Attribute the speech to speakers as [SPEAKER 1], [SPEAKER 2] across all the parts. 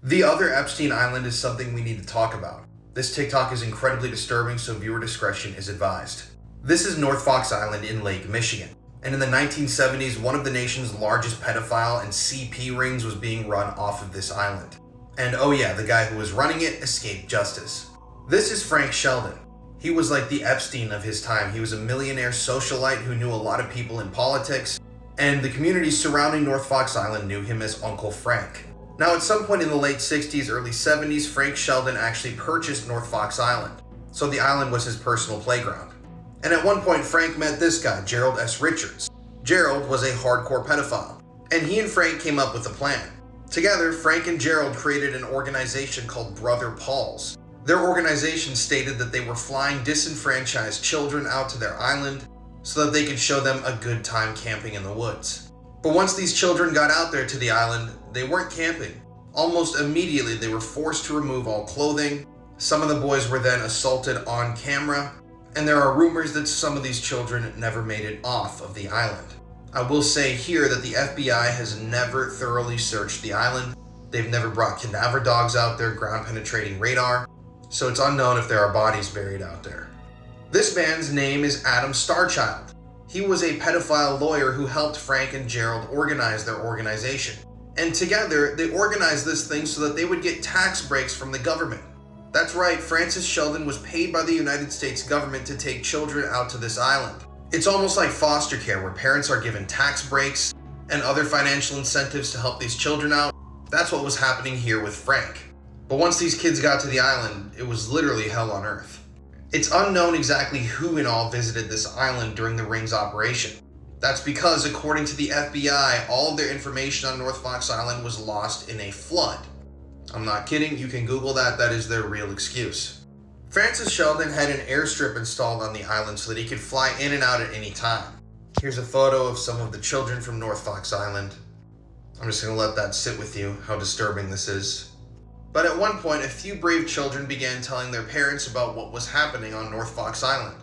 [SPEAKER 1] The other Epstein Island is something we need to talk about. This TikTok is incredibly disturbing, so viewer discretion is advised. This is North Fox Island in Lake Michigan. And in the 1970s, one of the nation's largest pedophile and CP rings was being run off of this island. And oh yeah, the guy who was running it escaped justice. This is Frank Sheldon. He was like the Epstein of his time. He was a millionaire socialite who knew a lot of people in politics, and the communities surrounding North Fox Island knew him as Uncle Frank. Now, at some point in the late 60s, early 70s, Frank Sheldon actually purchased North Fox Island, so the island was his personal playground. And at one point, Frank met this guy, Gerald S. Richards. Gerald was a hardcore pedophile, and he and Frank came up with a plan. Together, Frank and Gerald created an organization called Brother Paul's. Their organization stated that they were flying disenfranchised children out to their island so that they could show them a good time camping in the woods. But once these children got out there to the island, they weren't camping. Almost immediately, they were forced to remove all clothing. Some of the boys were then assaulted on camera, and there are rumors that some of these children never made it off of the island. I will say here that the FBI has never thoroughly searched the island. They've never brought cadaver dogs out there, ground penetrating radar, so it's unknown if there are bodies buried out there. This man's name is Adam Starchild. He was a pedophile lawyer who helped Frank and Gerald organize their organization. And together, they organized this thing so that they would get tax breaks from the government. That's right, Francis Sheldon was paid by the United States government to take children out to this island. It's almost like foster care, where parents are given tax breaks and other financial incentives to help these children out. That's what was happening here with Frank. But once these kids got to the island, it was literally hell on earth. It's unknown exactly who in all visited this island during the ring's operation. That's because, according to the FBI, all of their information on North Fox Island was lost in a flood. I'm not kidding, you can Google that, that is their real excuse. Francis Sheldon had an airstrip installed on the island so that he could fly in and out at any time. Here's a photo of some of the children from North Fox Island. I'm just gonna let that sit with you, how disturbing this is. But at one point, a few brave children began telling their parents about what was happening on North Fox Island.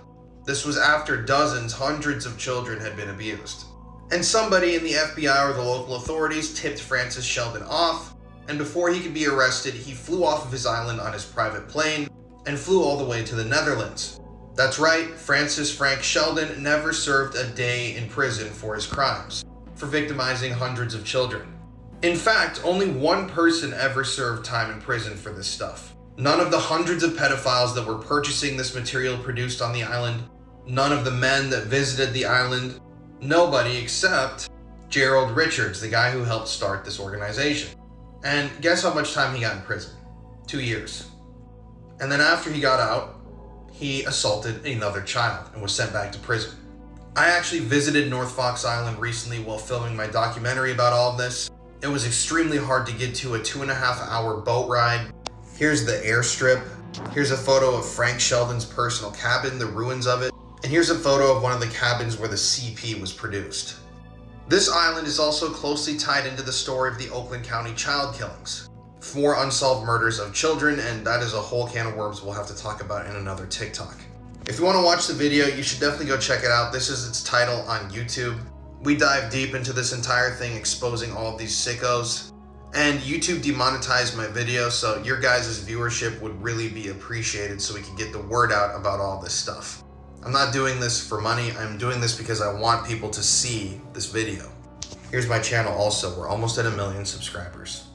[SPEAKER 1] This was after dozens, hundreds of children had been abused. And somebody in the FBI or the local authorities tipped Francis Sheldon off, and before he could be arrested, he flew off of his island on his private plane and flew all the way to the Netherlands. That's right, Francis Frank Sheldon never served a day in prison for his crimes, for victimizing hundreds of children. In fact, only one person ever served time in prison for this stuff. None of the hundreds of pedophiles that were purchasing this material produced on the island, none of the men that visited the island, nobody except Gerald Richards, the guy who helped start this organization. And guess how much time he got in prison? 2 years. And then after he got out, he assaulted another child and was sent back to prison. I actually visited North Fox Island recently while filming my documentary about all of this. It was extremely hard to get to, a 2.5-hour boat ride. Here's the airstrip. Here's a photo of Frank Sheldon's personal cabin, the ruins of it. And here's a photo of one of the cabins where the CP was produced. This island is also closely tied into the story of the Oakland County child killings. 4 unsolved murders of children, and that is a whole can of worms we'll have to talk about in another TikTok. If you want to watch the video, you should definitely go check it out. This is its title on YouTube. We dive deep into this entire thing, exposing all of these sickos. And YouTube demonetized my video, so your guys' viewership would really be appreciated so we can get the word out about all this stuff. I'm not doing this for money, I'm doing this because I want people to see this video. Here's my channel also, we're almost at 1 million subscribers.